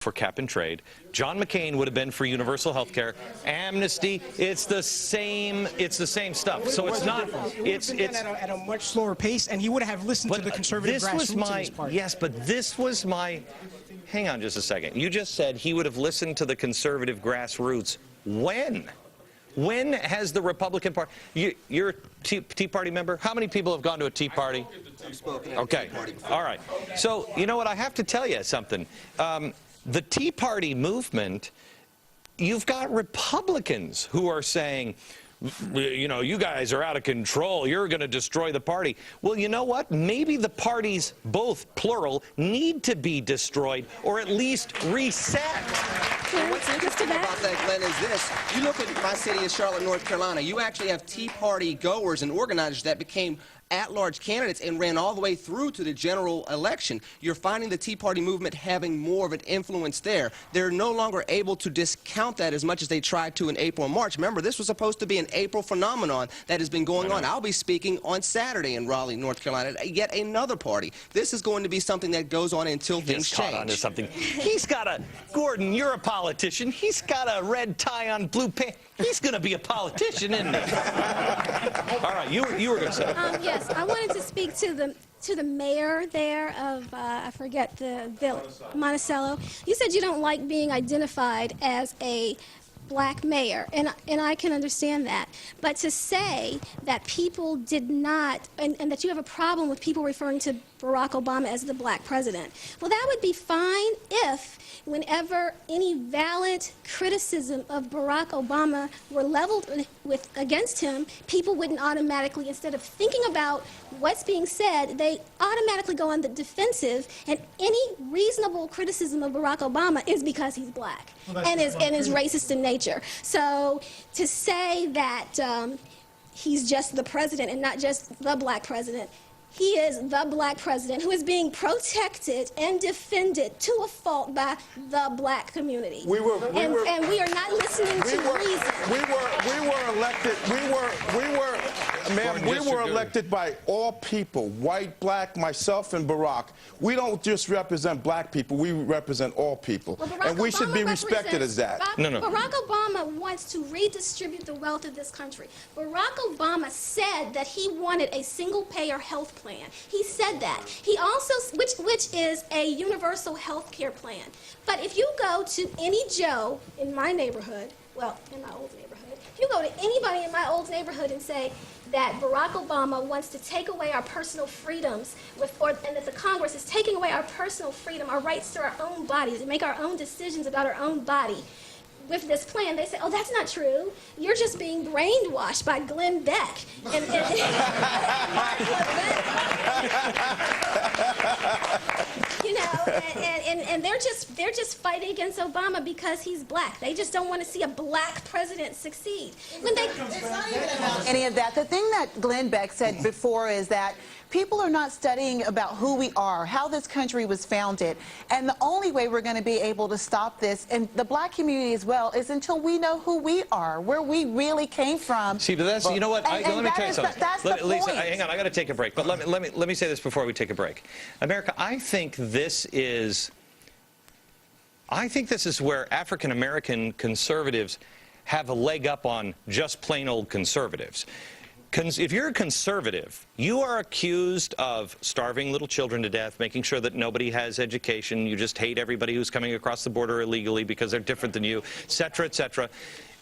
for cap and trade. John McCain would have been for universal health care. Amnesty, it's the same stuff. So it's not, it's at a much slower pace, and he would have listened to the conservative grassroots in his party. Yes, but this was my, hang on just a second. You just said he would have listened to the conservative grassroots. When? When has the Republican Party, you're a Tea Party member? How many people have gone to a Tea Party? Okay, all right. So, you know what, I have to tell you something. The Tea Party movement, you've got Republicans who are saying, you know, you guys are out of control. You're going to destroy the party. Well, you know what? Maybe the parties, both plural, need to be destroyed or at least reset. What's interesting about that, Glenn, is this. You look at my city of Charlotte, North Carolina. You actually have Tea Party goers and organizers that became at-large candidates and ran all the way through to the general election. You're finding the Tea Party movement having more of an influence there. They're no longer able to discount that as much as they tried to in April and March. Remember, this was supposed to be an April phenomenon that has been going on. I'll be speaking on Saturday in Raleigh, North Carolina, at yet another party. This is going to be something that goes on until things change. Onto something. He's got a, Gordon, you're a politician. He's got a red tie on blue pants. He's going to be a politician, isn't he? All right, you were going to say. Yes, I wanted to speak to the mayor there of, I forget the village, Monticello. You said you don't like being identified as a black mayor, and I can understand that. But to say that people did not, and that you have a problem with people referring to Barack Obama as the black president, well, that would be fine if whenever any valid criticism of Barack Obama were leveled against him, people wouldn't automatically, instead of thinking about what's being said, they automatically go on the defensive, and any reasonable criticism of Barack Obama is because he's black and is racist in nature. So to say that he's just the president and not just the black president, he is the black president who is being protected and defended to a fault by the black community. And we are not listening to reason. We were elected. Ma'am, we were elected by all people, white, black, myself, and Barack. We don't just represent black people. We represent all people, Well, and we should be respected as that. Barack Obama wants to redistribute the wealth of this country. Barack Obama said that he wanted a single-payer health plan. He said that. He also, which is a universal health care plan. But if you go to any Joe in my neighborhood, well, in my old neighborhood, if you go to anybody in my old neighborhood and say that Barack Obama wants to take away our personal freedoms, and that the Congress is taking away our personal freedom, our rights to our own bodies, and make our own decisions about our own body, with this plan, they say, oh, that's not true. You're just being brainwashed by Glenn Beck. You know, and they're just fighting against Obama because he's black. They just don't want to see a black president succeed. When they, it's not even about any of that. The thing that Glenn Beck said before is that people are not studying about who we are, how this country was founded, and the only way we're going to be able to stop this, and the black community as well, is until we know who we are, where we really came from. See, but that's, you know what, let me tell you something. That's the Lisa, point. hang on, I got to take a break, but let me say this before we take a break. America, I think this is where African-American conservatives have a leg up on just plain old conservatives. If you're a conservative, you are accused of starving little children to death, making sure that nobody has education, you just hate everybody who's coming across the border illegally because they're different than you, et cetera, et cetera.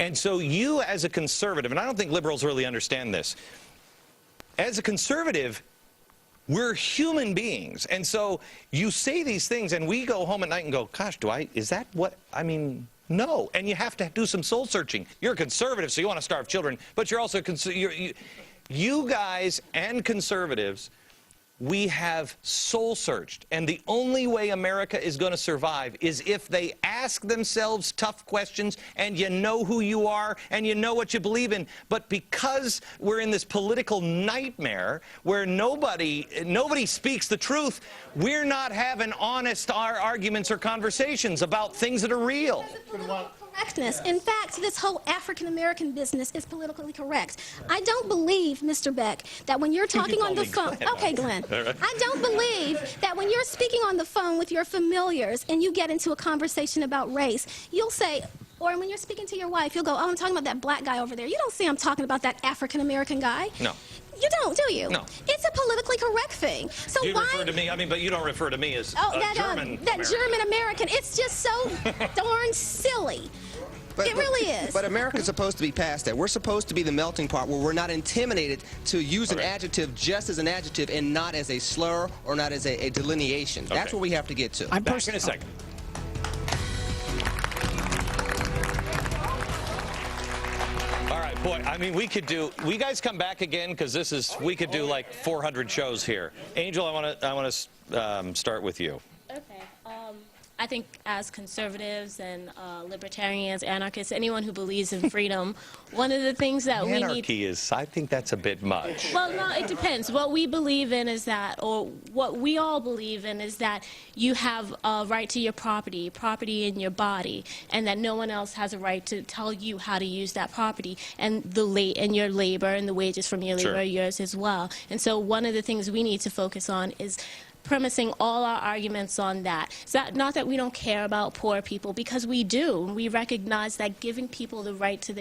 And so you as a conservative, and I don't think liberals really understand this, as a conservative, we're human beings. And so you say these things and we go home at night and go, gosh, is that what, I mean, no. And you have to do some soul searching. You're a conservative, so you want to starve children, but you're also, you guys and conservatives, we have soul searched. And the only way America is going to survive is if they ask themselves tough questions and you know who you are and you know what you believe in. But because we're in this political nightmare where nobody speaks the truth, we're not having honest arguments or conversations about things that are real. correctness. In fact, this whole African-American business is politically correct. I don't believe, Mr. Beck, that when you're talking on the phone... Okay, Glenn. I don't believe that when you're speaking on the phone with your familiars and you get into a conversation about race, you'll say... Or when you're speaking to your wife, you'll go, oh, I'm talking about that black guy over there. You don't say I'm talking about that African-American guy. No. You don't, do you? No. It's a politically correct thing. So you why... refer to me, I mean, but you don't refer to me as German that German-American. It's just so darn silly. It really is. But America's supposed to be past that. We're supposed to be the melting pot where we're not intimidated to use an adjective just as an adjective and not as a slur or not as a delineation. That's what we have to get to. I'm back in a second. All right, boy, I mean, we guys come back again, because we could do like 400 shows here. Angel, I want to start with you. Okay. I think as conservatives and libertarians, anarchists, anyone who believes in freedom, one of the things that we need... Anarchy is, I think that's a bit much. Well, no, it depends. What we believe in is that, or what we all believe in is that you have a right to your property in your body, and that no one else has a right to tell you how to use that property, and your labor and the wages from your labor are yours as well. And so one of the things we need to focus on is premising all our arguments on that. It's not that we don't care about poor people, because we do. We recognize that giving people the right to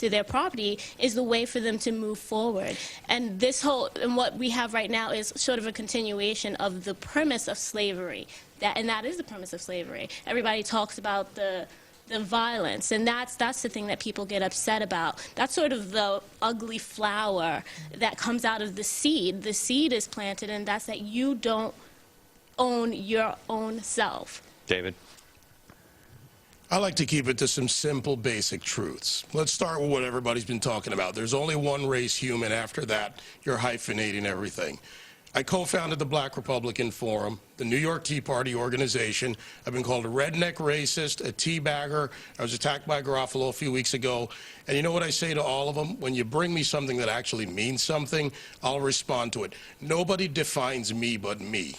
their property is the way for them to move forward. And and what we have right now is sort of a continuation of the premise of slavery. And that is the premise of slavery. Everybody talks about the violence, and that's the thing that people get upset about. That's sort of the ugly flower that comes out of the seed. The seed is planted, and that's that you don't own your own self. David? I like to keep it to some simple, basic truths. Let's start with what everybody's been talking about. There's only one race human. After that, you're hyphenating everything. I co-founded the Black Republican Forum, the New York Tea Party organization. I've been called a redneck racist, a teabagger. I was attacked by Garofalo a few weeks ago. And you know what I say to all of them? When you bring me something that actually means something, I'll respond to it. Nobody defines me but me.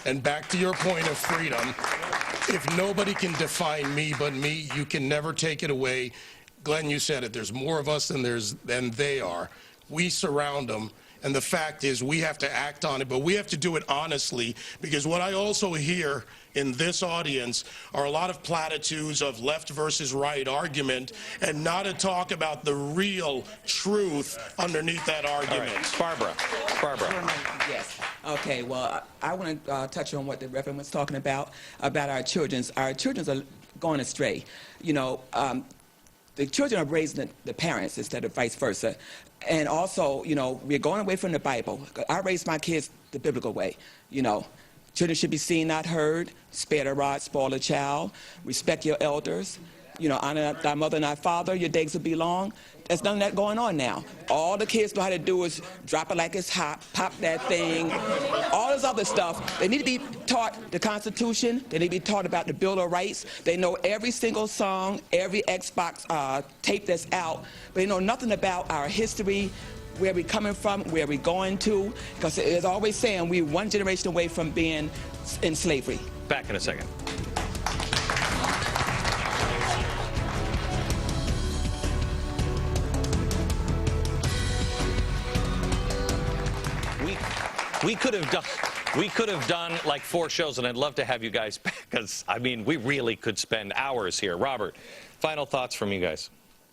And back to your point of freedom, if nobody can define me but me, you can never take it away. Glenn, you said it. There's more of us than they are. We surround them. And the fact is, we have to act on it, but we have to do it honestly, because what I also hear in this audience are a lot of platitudes of left versus right argument, and not a talk about the real truth underneath that argument. Right. Barbara. Yes. Okay, well, I want to touch on what the Reverend was talking about our children. Our children are going astray. You know, the children are raising the parents instead of vice versa. And also, you know, we're going away from the Bible. I raised my kids the biblical way. You know, children should be seen, not heard. Spare the rod, spoil the child. Respect your elders. You know, honor thy mother and thy father. Your days will be long. There's none of that going on now. All the kids know how to do is drop it like it's hot, pop that thing, all this other stuff. They need to be taught the Constitution. They need to be taught about the Bill of Rights. They know every single song, every Xbox tape that's out. But they know nothing about our history, where we're coming from, where we're going to. Because it's always saying we're one generation away from being in slavery. Back in a second. We could have done like 4 shows, and I'd love to have you guys back, because I mean, we really could spend hours here. Robert, final thoughts from you guys.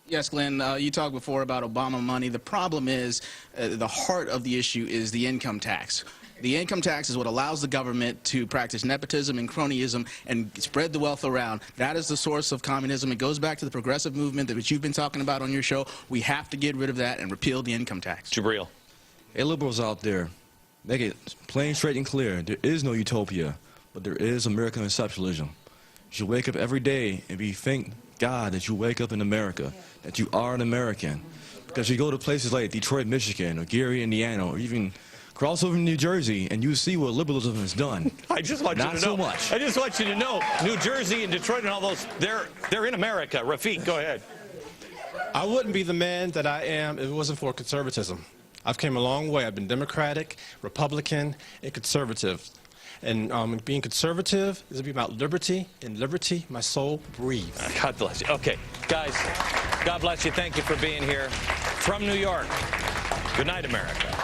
Yes, Glenn, you talked before about Obama money. The problem is the heart of the issue is the income tax. The income tax is what allows the government to practice nepotism and cronyism and spread the wealth around. That is the source of communism. It goes back to the progressive movement that you've been talking about on your show. We have to get rid of that and repeal the income tax. Jabril. Hey, liberals out there, make it plain, straight, and clear. There is no utopia, but there is American exceptionalism. You should wake up every day and thank God that you wake up in America, that you are an American. Because you go to places like Detroit, Michigan, or Gary, Indiana, or even cross over to New Jersey, and you see what liberalism has done. I just want you to know. Not so much. I just want you to know, New Jersey and Detroit and all those, they're in America. Rafiq, go ahead. I wouldn't be the man that I am if it wasn't for conservatism. I've came a long way. I've been Democratic, Republican, and conservative. And being conservative is to be about liberty, and liberty my soul breathes. God bless you. Okay, guys, God bless you. Thank you for being here. From New York, good night, America.